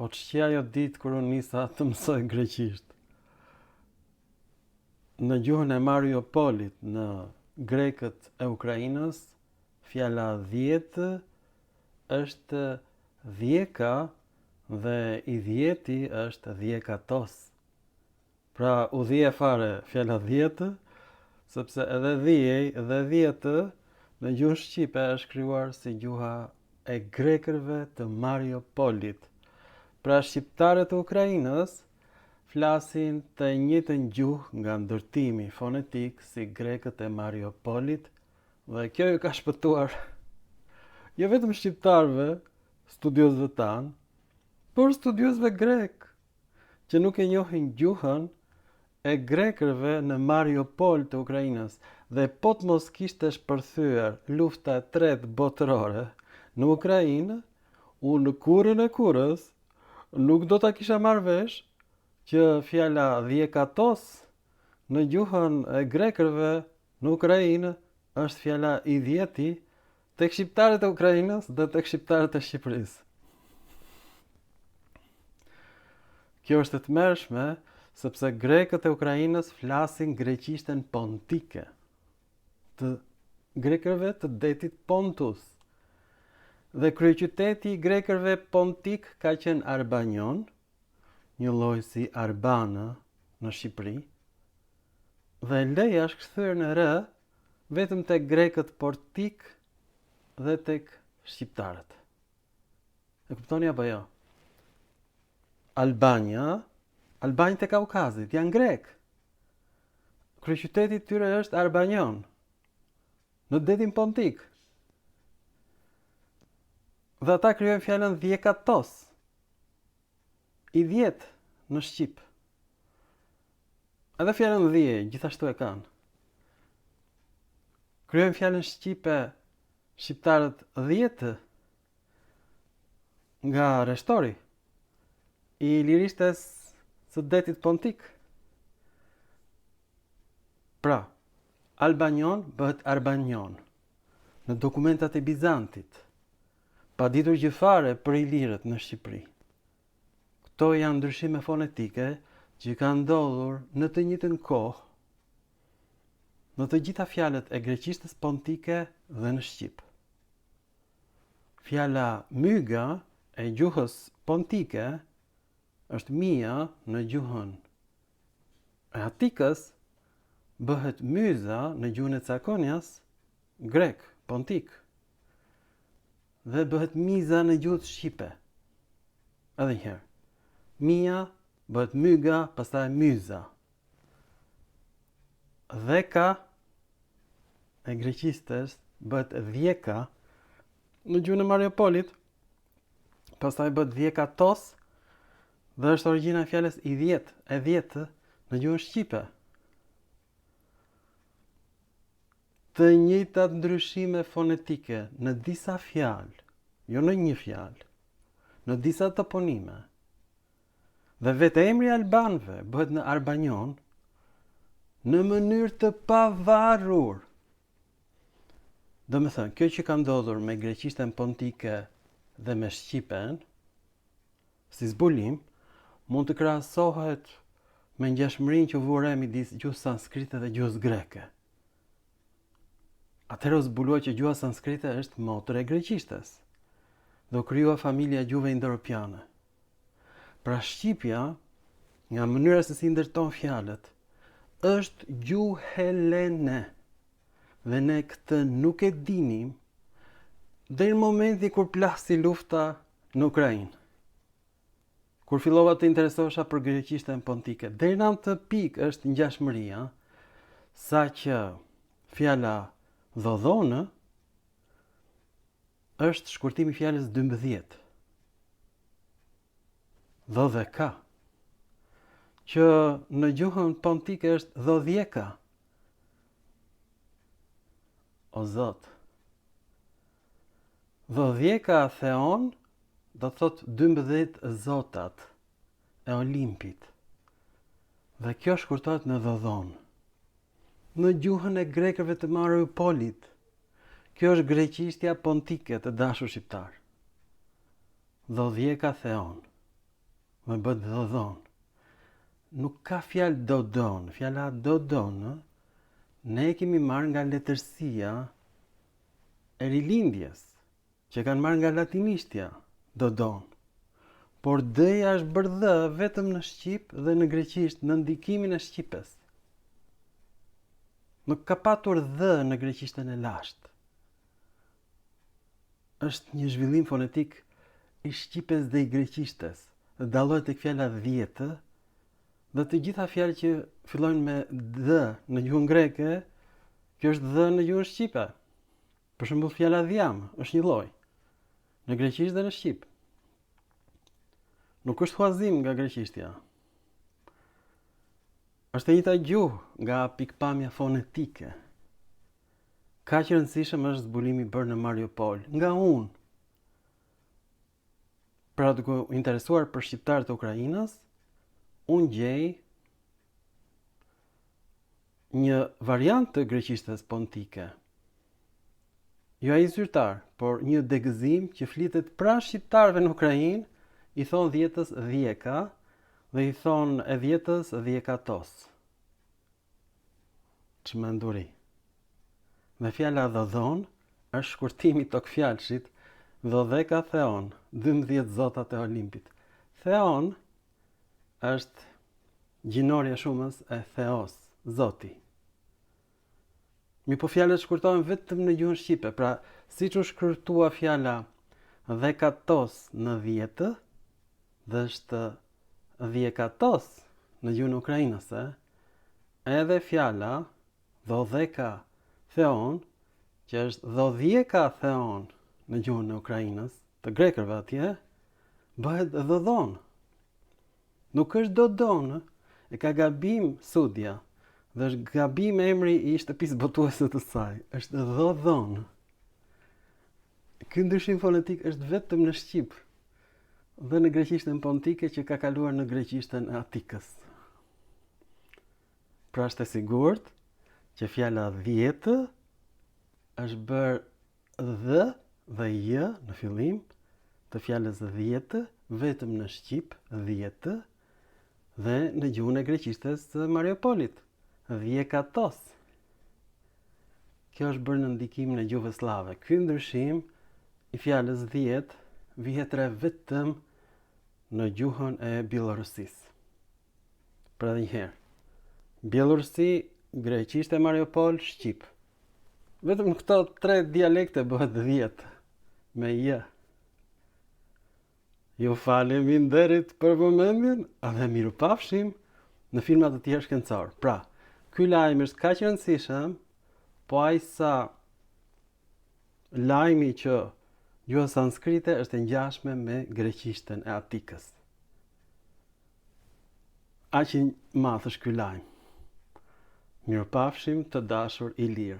Po ç'qe ajo ditë kur unë nisa të mësoj greqisht. Në gjuhën e Mariupolit, në grekët e Ukrainës, fjala 10 është dhjeka dhe i 10 është dhjekatos. Pra u dhije fare fjala 10, sepse edhe dhijej dhe 10 në gjuhën shqipe është krijuar si gjuha e grekërve të Mariupolit. Pra shqiptarët e Ukrainës flasin të njëjtën gjuhë nga ndërtimi fonetik si grekët e Mariupolit dhe kjo ju ka shpëtuar jo vetëm shqiptarëve, studiosëve tanë, por studiosëve grek që nuk e njohin gjuhën e grekërve në Mariupol të Ukrainës dhe po të mos kishte shpërthyer lufta e tretë botërore në Ukrainë, unë në kurrën e kurrës nuk do ta kisha marrë vesh që fjala dhjekatos në gjuhën e grekërve në Ukrainë është fjala i 10 tek shqiptarët e Ukrainës dhe tek shqiptarët e Shqipërisë. Kjo është e tmerrshme sepse grekët e Ukrainës flasin greqishten pontike, të grekërve të detit Pontus. Dhe kryeqyteti i grekërve pontik ka qenë Arbanion, një lloj si Arbana në Shqipëri, dhe leja është kthyer në r vetëm tek grekët pontik dhe tek shqiptarët. E kuptoni apo jo? Albanjët e Kaukazit janë grek. Kryeqyteti i tyre është Arbanion, në detin pontik. Dhe ata krijojnë fjalën dhjekatos, i 10 në Shqip. Edhe fjalën dhije, gjithashtu e kanë. Krijojnë fjalën shqipe shqiptarët 10 nga reshtori i lirishtes së detit pontik. Pra, Albanion bëhet Arbanion në dokumentat e Bizantit, pa ditur gjë fare për ilirët në Shqipëri. Këto janë ndryshime fonetike që kanë ndodhur në të njëjtën kohë në të gjitha fjalët e greqishtës pontike dhe në Shqip. Fjala myga e gjuhës pontike është mia në gjuhën e Atikës, bëhet myza në gjuhën e Cakonjas, grek, pontik, dhe bëhet miza në gjuhën shqipe. Edhe një herë. Mia bëhet myga, pastaj myza. Dheka e greqistes bëhet dhjeka në gjuhën e Mariupolit, pastaj bëhet dhjekatos dhe është origjina e fjalës i 10, e 10 në gjuhën shqipe. Të njëjtat ndryshime fonetike në disa fjalë, jo në një fjalë, në disa toponime. Dhe vetë emri albanëve bëhet në Arbanion në mënyrë të pavarur. Domethënë, kjo që ka ndodhur me greqishten pontike dhe me shqipen, si zbulim, mund të krahasohet me ngjashmërinë që vure midis gjuhës sanskrite dhe gjuhës greke. Atëherë u zbulua që gjuha sanskrite është motër e greqishtes dhe u krijua familja e gjuhëve indo-europiane. Pra shqipja, nga mënyra se si ndërton fjalët, është gjuhë helene dhe ne këtë nuk e dinim deri në momenti kur plasi lufta në Ukrainë. Kur fillova të interesohesha për greqishten pontike, deri në atë pikë është ngjashmëria, saqë fjala dhodhonë është shkurtimi i fjalës 12. Dhodheka, që në gjuhën pontike është dhodhjeka. O Zot. Dhodhjeka theon do thot 12 zotat e Olimpit. Dhe kjo shkurtohet në dhodhon. Në gjuhën e grekëve të Mariupolit, kjo është greqishtja pontike të dashur shqiptar. Dhodhjeka theon. dhe bëhet dodon. Nuk ka fjalë dodon. Fjala dodon ne e kemi marrë nga letërsia e rilindjes, që kanë marrë nga latinishtja, dodon. Por d-ja është bërë d vetëm në shqip dhe në greqisht në ndikimin e shqipes. Nuk ka patur d në greqishtën e lashtë. Është një zhvillim fonetik i shqipes dhe i greqishtes. Dallohet tek fjala dhjetë dhe të gjitha fjalët që fillojnë me d në gjuhën greke, kjo është d në gjuhën shqipe. Për shembull fjala dhjam është një lloj në greqisht dhe në shqip. Nuk është huazim nga greqishtja. Është e njëjta gjuhë nga pikpamja fonetike. Kaq i rëndësishëm është zbulimi bërë në Mariupol nga unë. Pra duke u interesuar për shqiptarët e Ukrainës, unë gjej një variant të greqishtes pontike. Jo ai zyrtar, por një degëzim që flitet pranë shqiptarëve në Ukrainë, i thon dhjetës dhjeka dhe i thon e dhjetës dhjekatos. Çmenduri. Dhe fjala dodon është shkurtimi i tokfjalshit dodheka theon, 12 zotat e Olimpit. Theon është gjinoria shumës e theos, zoti. Po fjalët shkurtohen vetëm në gjuhën shqipe, pra siç u shkrutua fjala dhekatos në dhjetë, dhe është dhjekatos në gjuhën ukrainase, edhe fjala dodheka theon, që është dodhjeka theon në gjuhën e Ukrainës, të grekërve atje, bëhet dodon. Nuk është dodon, e ka gabim Sudja, dhe është gabim emri i shtëpisë botuese të saj, është dodon. Ky ndryshim fonetik është vetëm në shqip dhe në greqishtën pontike që ka kaluar në greqishtën e Atikës. Pra është e sigurt që fjala dhjetë është bërë dhe j në fillim të fjalës dhjetë vetëm në shqip, dhjetë, dhe në gjuhën e greqishtes të Mariupolit, dhjekatos. Kjo është bërë në ndikimin e gjuhëve slave. Ky ndryshim i fjalës dhjetë vihet re vetëm në gjuhën e Bielorusisë. Pra edhe një herë. Bielorusi, greqisht e Mariupol, shqip. Vetëm në këto 3 dialekte bëhet 10 me j. Ju faleminderit për vëmendjen, dhe mirupafshim në filma të tjerë shkencor. Pra, ky lajm është kaq i rëndësishëm, po aq sa lajmi që gjuha sanskrite është e ngjashme me greqishtën e Atikës. Aq i madh është ky lajm. Mirupafshim të dashur Ilir.